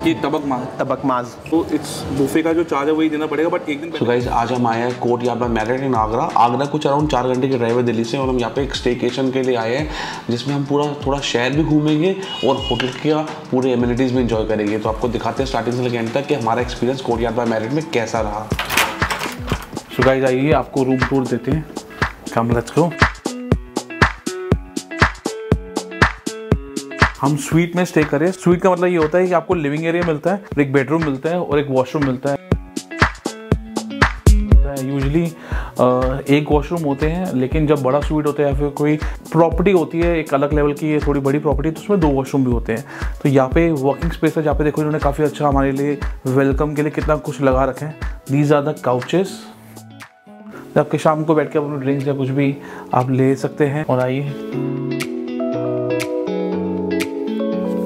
ये तबक माज तो इट्स बुफे का जो चार्ज है वही देना पड़ेगा, बट एक दिन तो गाइस आज हम आए हैं कोर्टयार्ड बाय मैरियट इन आगरा कुछ अराउंड 4 घंटे की ड्राइव है दिल्ली से, और हम यहाँ पे एक स्टेकेशन के लिए आए हैं जिसमें हम पूरा थोड़ा शहर भी घूमेंगे और होटल का पूरे एमिनिटीज़ भी इंजॉय करेंगे। तो आपको दिखाते हैं स्टार्टिंग से लेकर एंड तक कि हमारा एक्सपीरियंस कोर्टयार्ड बाय मैरियट में कैसा रहा। सो गाइस आइए आपको रूम टूर देते हैं, कम लेट्स गो। हम स्वीट में स्टे करें। स्वीट का मतलब ये होता है कि आपको लिविंग एरिया मिलता है, एक बेडरूम मिलता है और एक वॉशरूम मिलता है। यूजुअली एक वॉशरूम होते हैं, लेकिन जब बड़ा स्वीट होता है या फिर कोई प्रॉपर्टी होती है एक अलग लेवल की, थोड़ी बड़ी प्रॉपर्टी, तो उसमें 2 वॉशरूम भी होते हैं। तो यहाँ पे वर्किंग स्पेस है जहाँ पे देखो इन्होंने काफ़ी अच्छा हमारे लिए वेलकम के लिए कितना कुछ लगा रखे हैं। दीज आर द काउचेस, आपके शाम को बैठ के अपने ड्रिंक्स या कुछ भी आप ले सकते हैं। और आइए,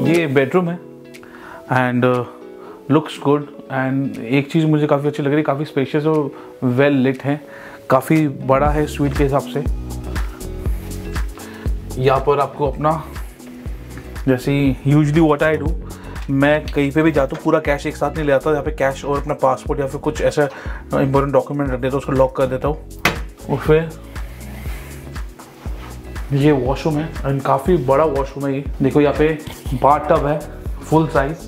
ये बेडरूम है एंड लुक्स गुड। एंड एक चीज़ मुझे काफ़ी अच्छी लग रही है, काफ़ी स्पेशियस और वेल लिट है, काफ़ी बड़ा है स्वीट के हिसाब से। यहाँ पर आपको अपना, जैसे यूजली व्हाट आई डू, मैं कहीं पे भी जाता हूँ पूरा कैश एक साथ नहीं ले आता, यहाँ पे कैश और अपना पासपोर्ट या फिर कुछ ऐसा इंपॉर्टेंट डॉक्यूमेंट रख देता हूँ, उसको लॉक कर देता हूँ। और फिर ये वॉशरूम है एंड काफ़ी बड़ा वॉशरूम है। ये देखो यहाँ पे बाथ टब है फुल साइज।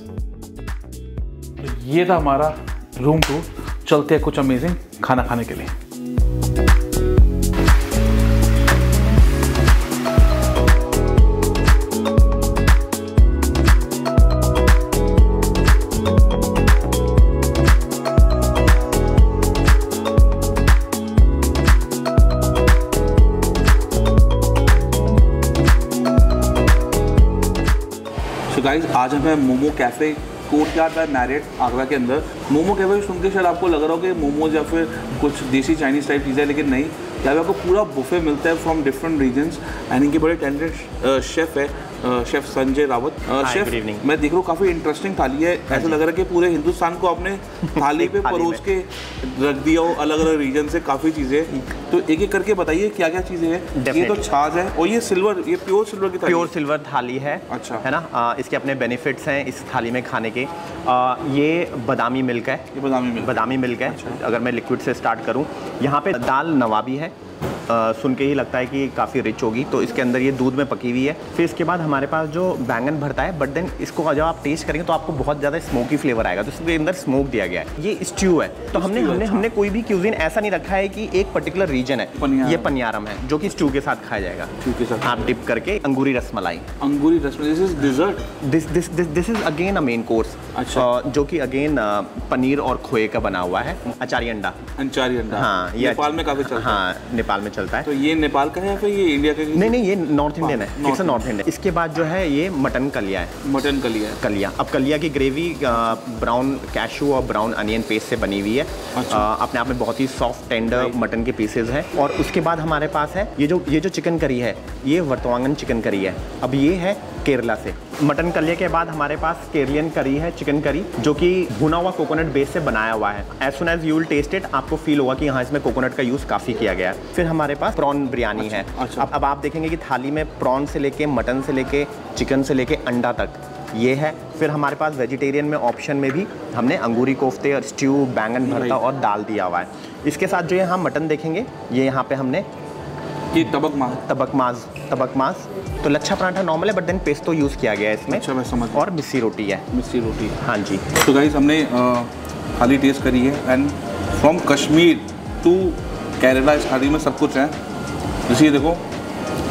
ये था हमारा रूम टूर। चलते हैं कुछ अमेजिंग खाना खाने के लिए। गाइस आज हमें Momo Cafe Courtyard by Marriott Agra के अंदर। मोमो कैफ़े सुन के शायद आपको लग रहा हो कि मोमोज या फिर कुछ देसी चाइनीज़ टाइप चीज़ें, लेकिन नहीं, यहाँ पे आपको पूरा बुफे मिलता है फ्रॉम डिफरेंट रीजन्स। एंड इनके बड़े टैलेंटेड शेफ़ है, शेफ़ संजय रावत। शेफ़ मैं देख रहा हूँ काफ़ी इंटरेस्टिंग थाली है, ऐसा लग रहा है कि पूरे हिंदुस्तान को आपने थाली पे परोस के रख दिया हो, अलग अलग रीजन से काफ़ी चीज़ें। तो एक एक करके बताइए क्या क्या चीज़ें हैं। ये तो छाछ है और ये सिल्वर, ये प्योर सिल्वर की थाली, प्योर सिल्वर थाली है। अच्छा है ना। इसके अपने बेनिफिट्स हैं इस थाली में खाने के। ये बादामी मिल्क है, ये बादामी मिल्क है। अच्छा। अगर मैं लिक्विड से स्टार्ट करूँ, यहाँ पे दाल नवाबी है, सुन के ही लगता है कि काफ़ी रिच होगी। तो इसके अंदर ये दूध में पकी हुई है। फिर इसके बाद हमारे पास जो बैंगन भरता है, बट देन इसको जब आप टेस्ट करेंगे तो आपको बहुत ज़्यादा स्मोकी फ्लेवर आएगा, तो इसके अंदर स्मोक दिया गया है। ये स्ट्यू है, तो हमने कोई भी क्यूजिन ऐसा नहीं रखा है कि एक पर्टिकुलर रीजन है। ये पनियारम है जो कि स्ट्यू के साथ खाया जाएगा, स्ट्यू के साथ आप डिप करके। Angoori rasmalai, this is again a main course, जो कि अगेन पनीर और खोए का बना हुआ है। अचारी अंडा, हाँ, ये नेपाल में काफ़ी चलता है। हाँ, नेपाल में चलता है। तो ये नेपाल का है या फिर ये इंडिया का? नहीं, ये नॉर्थ इंडियन है, नॉर्थ इंडियन। इसके बाद जो है ये मटन कलिया है। मटन कलिया। अब कलिया की ग्रेवी ब्राउन कैशू और ब्राउन अनियन पेस्ट से बनी हुई है। अपने आप में बहुत ही सॉफ्ट टेंडर मटन के पीसेज हैं। और उसके बाद हमारे पास है ये जो चिकन करी है, ये वर्तवांगन चिकन करी है। अब ये है केरला से। मटन कलिया के बाद हमारे पास केरलियन करी है, चिकन करी, जो कि भुना हुआ कोकोनट बेस से बनाया हुआ है। As soon as you will taste it, आपको फील होगा कि हाँ, इसमें कोकोनट का यूज़ काफ़ी किया गया है। फिर हमारे पास प्रॉन बिरयानी है। अब आप देखेंगे कि थाली में प्रॉन से लेके, मटन से लेके, चिकन से लेके अंडा तक ये है। फिर हमारे पास वेजिटेरियन में ऑप्शन में भी हमने अंगूरी कोफ्ते और स्ट्यू, बैंगन भरता और दाल दिया हुआ है। इसके साथ जो यहाँ मटन देखेंगे, ये यहाँ पे हमने ये तबक माज तो लच्छा पराठा नॉर्मल है, बट देन पेस्तो यूज़ किया गया है इसमें। अच्छा, मैं समझ। और मिस्सी रोटी है। हाँ जी। तो गाइस हमने थाली टेस्ट करी है and from Kashmir to Kerala इस थाली में सब कुछ है। जैसे ये देखो,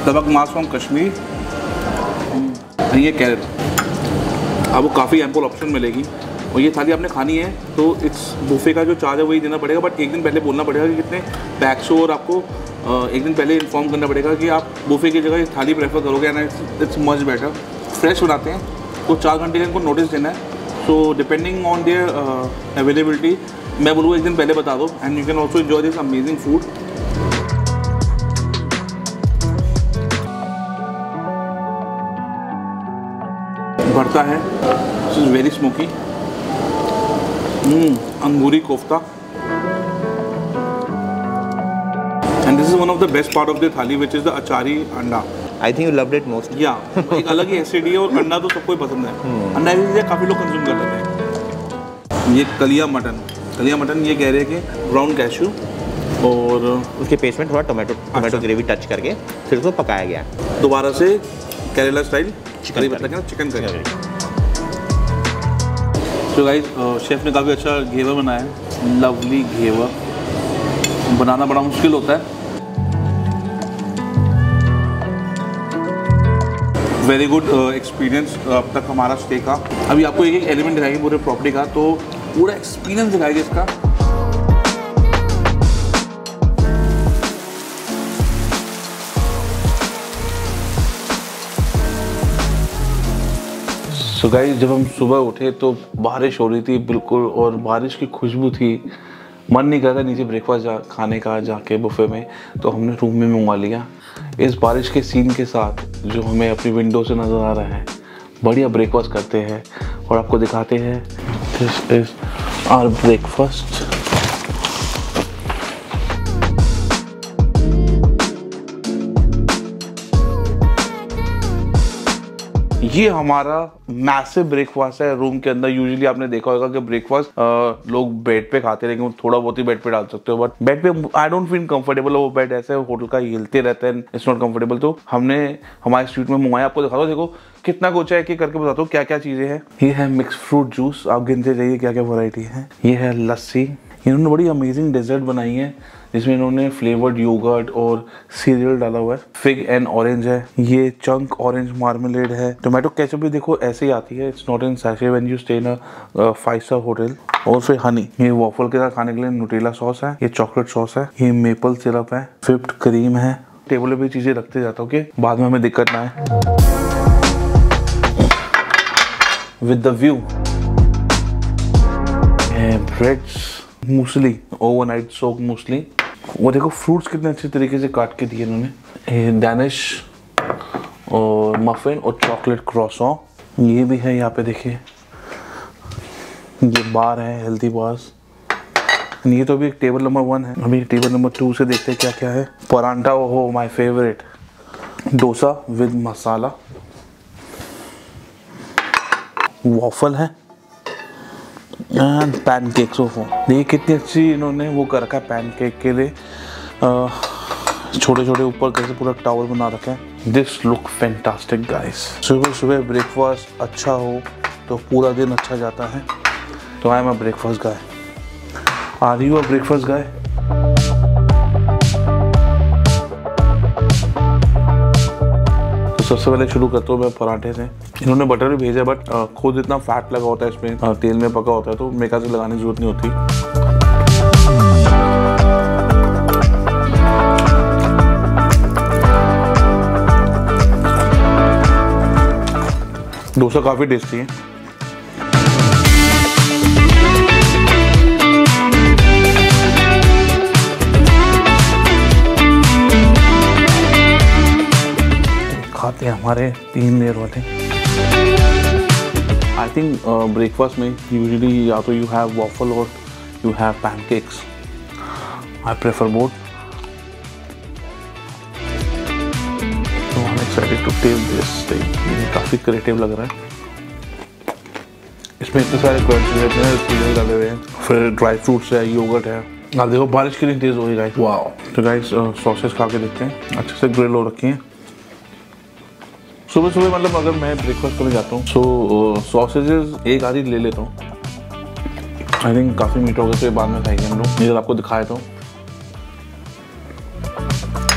तबक माज फ्रॉम कश्मीर, ये केरला, आपको काफ़ी एम्पल ऑप्शन मिलेगी। और ये थाली आपने खानी है तो इट्स बुफे का जो चार्ज है वही देना पड़ेगा, बट एक दिन पहले बोलना पड़ेगा कि कितने पैक्स हो, और आपको एक दिन पहले इन्फॉर्म करना पड़ेगा कि आप बुफे की जगह ये थाली प्रेफर करोगे, and it's much better. Fresh बनाते हैं तो 4 घंटे का इनको नोटिस देना है। So depending on their availability, मैं बोलूँगा एक दिन पहले बता दो, and you can also enjoy this amazing food. भरता है, this is very smoky. Angoori kofta, and this is one of the best part of the थाली, which is the अचारी अंडा। I think you loved it most. या एक अलग ही acidity है, और अंडा तो सबको ही पसंद है। अंडा काफ़ी लोग कंज्यूम कर लेते हैं। ये कलिया मटन ये कह रहे हैं कि ब्राउन कैशू और उसके पेस्ट में थोड़ा टोमेटो ग्रेवी टच करके फिर उसको पकाया गया है। दोबारा से केरला स्टाइल चिकन करी। तो गाइस शेफ़ ने काफ़ी अच्छा घेवर बनाया है, लवली घेवर। बनाना बड़ा मुश्किल होता है। वेरी गुड एक्सपीरियंस अब तक हमारा स्टे का। अभी आपको एक एलिमेंट दिखाएंगे पूरे प्रॉपर्टी का, तो पूरा एक्सपीरियंस दिखाएंगे इसका। सो गाइस जब हम सुबह उठे तो बारिश हो रही थी बिल्कुल, और बारिश की खुशबू थी। मन नहीं कर रहा नीचे ब्रेकफास्ट खाने का जाके बुफे में, तो हमने रूम में मंगवा लिया। इस बारिश के सीन के साथ जो हमें अपनी विंडो से नज़र आ रहा है, बढ़िया ब्रेकफास्ट करते हैं और आपको दिखाते हैं। This is our breakfast. ये हमारा मैसिव ब्रेकफास्ट है रूम के अंदर। यूजुअली आपने देखा होगा कि ब्रेकफास्ट लोग बेड पे खाते हैं, लेकिन थोड़ा बहुत ही बेड पे डाल सकते हो, बट बेड पे आई डोंट फील कंफर्टेबल। वो बेड ऐसे होटल का हिलते रहते हैं, इट्स नॉट कंफर्टेबल। तो हमने हमारे स्ट्रीट में मंगवाया। आपको दिखाता हूँ, देखो कितना कुछ है, कि करके बताता हूँ क्या क्या चीज़ें हैं। ये है मिक्स फ्रूट जूस, आप गिनते जाइए क्या क्या वैरायटी है। ये है लस्सी। इन्होंने बड़ी अमेजिंग डेजर्ट बनाई है जिसमें इन्होंने फ्लेवर्ड योगर्ट और सीरियल डाला हुआ है। फिग एंड ऑरेंज है, ये चंक ऑरेंज मार्मेलेड है। टोमेटो केचप भी देखो ऐसे ही आती है, it's not in sachet when you stay in a five-star hotel. और फिर हनी, ये वॉफल के साथ खाने के लिए न्यूटेला सॉस है, ये चॉकलेट सॉस है, ये मेपल सिरप है, व्हिप्ड क्रीम है। टेबल पे चीजें रखते जाता हूँ कि बाद में हमें दिक्कत ना आए। With the view breads, muesli, overnight soak muesli. वो देखो फ्रूट्स कितने अच्छे तरीके से काट के दिए इन्होंने। डैनिश और मफिन और चॉकलेट क्रॉसॉन, ये भी है यहाँ पे देखिए। ये बार है, हेल्दी बार्स। ये तो अभी एक टेबल नंबर 1 है। अभी टेबल नंबर 2 से देखते हैं क्या क्या है। परांठा, हो my favourite, dosa with masala, waffle है एंड पैनकेक्स। देखिए कितनी अच्छी इन्होंने वो कर रखा है पैनकेक के लिए, छोटे छोटे ऊपर कैसे पूरा टावल बना रखा है। This look fantastic guys. सुबह सुबह ब्रेकफास्ट अच्छा हो तो पूरा दिन अच्छा जाता है। तो I am a breakfast guy. Are you a breakfast guy? सबसे पहले शुरू करता हूँ मैं पराठे से। इन्होंने बटर भी भेजा, बट खुद इतना फैट लगा होता है इसमें, तेल में पका होता है, तो मेरे ख्याल से लगाने की जरूरत नहीं होती। डोसा काफ़ी टेस्टी है। खाते हैं हमारे 3 लेयर वाले। आई थिंक ब्रेकफास्ट में यूजुअली या तो यू हैव वॉफल और you have pancakes. I prefer both. तो I am excited to taste this. ये काफ़ी क्रिएटिव लग रहा है। इसमें इतने सारे क्रंचेस रहते हैं, सीरियल डाले हुए हैं, फिर ड्राई फ्रूट्स है, योगर्ट है। आप देखो बारिश के लिए तेज़ हो रही है गाइस। वाओ। तो गाइस सॉसेस खा के देखते हैं, अच्छे से ग्रिल हो रखी हैं। सुबह सुबह मतलब अगर मैं ब्रेकफास्ट करने जाता हूँ तो सॉसेजेस एक आधी ले लेता हूँ। आई थिंक काफ़ी मीठा होगा, तो बाद में खाएंगे हम लोग। ये आपको दिखाया तो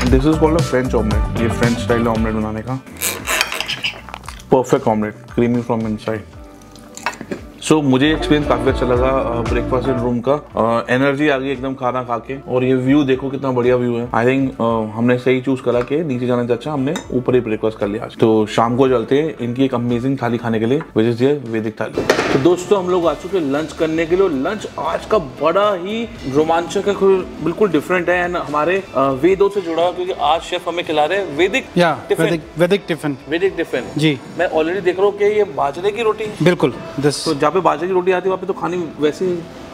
this is called a French omelette. ये फ्रेंच स्टाइल ऑमलेट बनाने का perfect omelette, creamy from inside. So मुझे एक्सपीरियंस काफ़ी अच्छा लगा ब्रेकफास्ट इन रूम का। एनर्जी आ गई एकदम खाना खा के। और ये व्यू देखो कितना बढ़िया व्यू है। आई थिंक हमने सही चूज करा के नीचे जाने से अच्छा हमने ऊपर ही ब्रेकफास्ट कर लिया आज। तो शाम को चलते हैं इनकी एक अमेजिंग थाली खाने के लिए, विच इज ये वैदिक थाली। तो दोस्तों हम लोग आ चुके लंच करने के लिए। लंच आज का बड़ा ही रोमांचक है, बिल्कुल डिफरेंट है एंड हमारे वेदों से जुड़ा, क्योंकि आज शेफ हमें खिला रहे हैं वैदिक टिफिन। वैदिक टिफिन जी। मैं ऑलरेडी देख रहा हूँ कि ये बाजरे की रोटी बिल्कुल। तो जहाँ पे बाजरे की रोटी आती है वहाँ पे तो खानी वैसे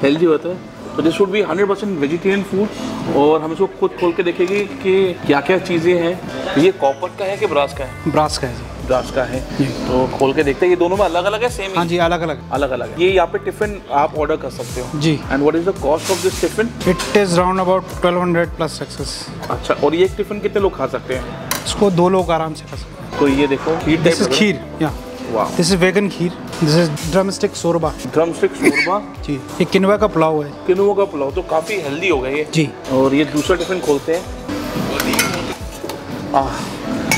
हेल्दी होता है। तो this would be 100% vegetarian food. और हम इसको खुद खोल के देखेंगे कि क्या क्या चीज़ें हैं। ये कॉपर का है कि ब्रास का है? ब्रास का है। दास का है, तो खोल के देखते हैं। ये दोनों में अलग अलग है, सेम? हाँ जी, अलग अलग अलग अलग है। ये यहाँ पे टिफिन आप ऑर्डर कर सकते हो जी। And what is the cost of this tiffin? It is round about 1200 plus taxes. अच्छा, और ये एक टिफिन कितने लोग खा सकते हैं? इसको 2 लोग आराम से खा सकते हैं। तो ये देखो खीर, दिस इज खीर, या वाह, this is vegan kheer, this is drumstick shorba. Drumstick shorba जी, ये किनवा का पुलाव है। किनुआ का पुलाव, तो काफ़ी हेल्दी हो गया ये जी। और ये दूसरा टिफिन खोलते हैं।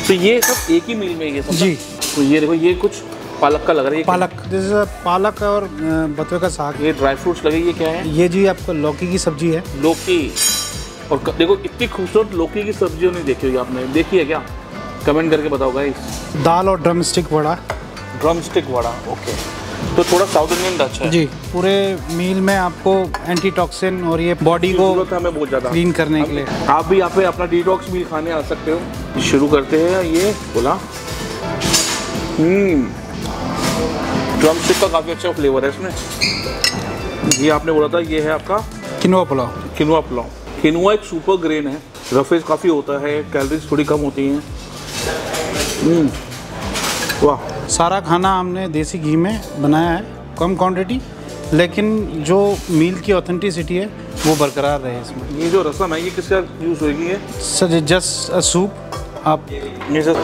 तो ये सब एक ही मील में ये सब? जी। तो ये देखो, ये कुछ पालक का लग रहा है। पालक, दिस इज पालक और बथुए का साग। ये ड्राई फ्रूट्स लगे, ये क्या है? ये जी आपको लौकी की सब्जी है। लौकी, और देखो इतनी खूबसूरत लौकी की सब्जी नहीं देखी होगी आपने, देखी है क्या? कमेंट करके बताओ गाइस। दाल और drumstick vada. Drumstick vada, okay, तो थोड़ा साउथ इंडियन टच है जी। पूरे मील में आपको एंटी टॉक्सिन और ये बॉडी को जरूरत है हमें बहुत ज़्यादा क्लीन करने के लिए। आप भी यहाँ पे अपना डिटॉक्स मील खाने आ सकते हो। शुरू करते हैं। ये बोला ड्रमस्टिक का काफ़ी अच्छा फ्लेवर है इसमें। ये आपने बोला था ये है आपका किनवा पुलाव। किनुआ पुलाव। किनुआ एक सुपर ग्रेन है, रफेज काफ़ी होता है, कैलोरीज थोड़ी कम होती हैं। वाह, सारा खाना हमने देसी घी में बनाया है, कम क्वांटिटी, लेकिन जो मील की ऑथेंटिसिटी है वो बरकरार रहे इसमें। ये जो रसम है ये किसका यूज़ होगी? है सर जस्ट अ सूप आप, ये सर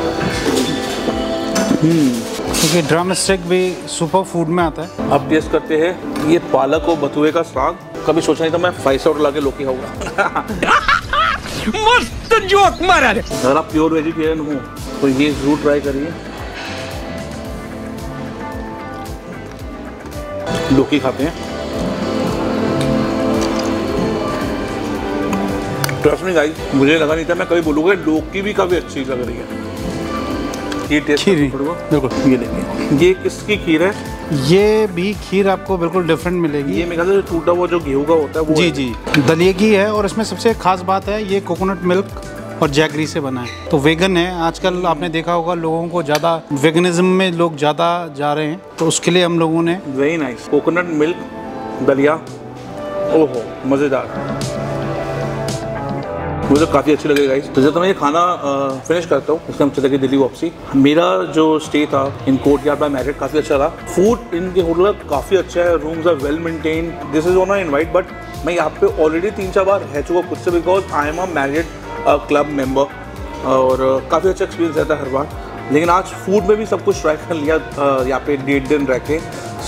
क्योंकि ड्रम स्टिक भी सुपर फूड में आता है। अब टेस्ट करते हैं ये पालक और बथुए का साग। कभी सोचा नहीं था मैं 5 स्टार ला के लौकी खाऊंगा। मस्त जोक मारा रे। अगर आप प्योर वेजिटेरियन हो तो ये जरूर ट्राई करिए। लौकी खाते हैं। ट्रस्ट मी गाइस, मुझे लगा नहीं था, मैं कभी बोलूँगा लौकी भी काफ़ी अच्छी लग रही है। ये टेस्ट खीर बिल्कुल, ये देखिए, ये किसकी खीर है? ये भी खीर आपको बिल्कुल डिफरेंट मिलेगी। ये मेरे ख्याल से टूटा हुआ जो गेहूं का होता है वो जी है। जी, दलिए की है और इसमें सबसे खास बात है ये कोकोनट मिल्क और जैगरी से बना है, तो वेगन है। आजकल आपने देखा होगा लोगों को ज़्यादा वेगनिज्म में लोग ज़्यादा जा रहे हैं, तो उसके लिए हम लोगों ने वेरी नाइस कोकोनट मिल्क दलिया, ओहो मज़ेदार, मुझे काफ़ी अच्छी लगेगा गाइस। तो जब मैं ये खाना फिनिश करता हूँ उसके हम चले गए दिल्ली वापसी। मेरा जो स्टे था इन कोर्टयार्ड बाय मैरियट काफ़ी अच्छा था। फूड इनके होटल का काफ़ी अच्छा है, rooms are well maintain. This is on invite, but मैं यहाँ पे ऑलरेडी 3-4 बार रह चुका खुद से, because I am a Marriott club member और काफ़ी अच्छा एक्सपीरियंस रहता है हर बार। लेकिन आज फूड में भी सब कुछ ट्राई कर लिया यहाँ पे 1.5 दिन रह के।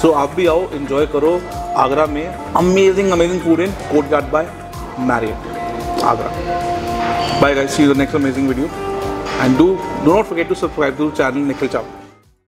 सो आप भी आओ, इन्जॉय करो आगरा में amazing food in Courtyard by Marriott Agra. Bye guys, see you in the next amazing video and do not forget to subscribe to the channel Nikhil Chau.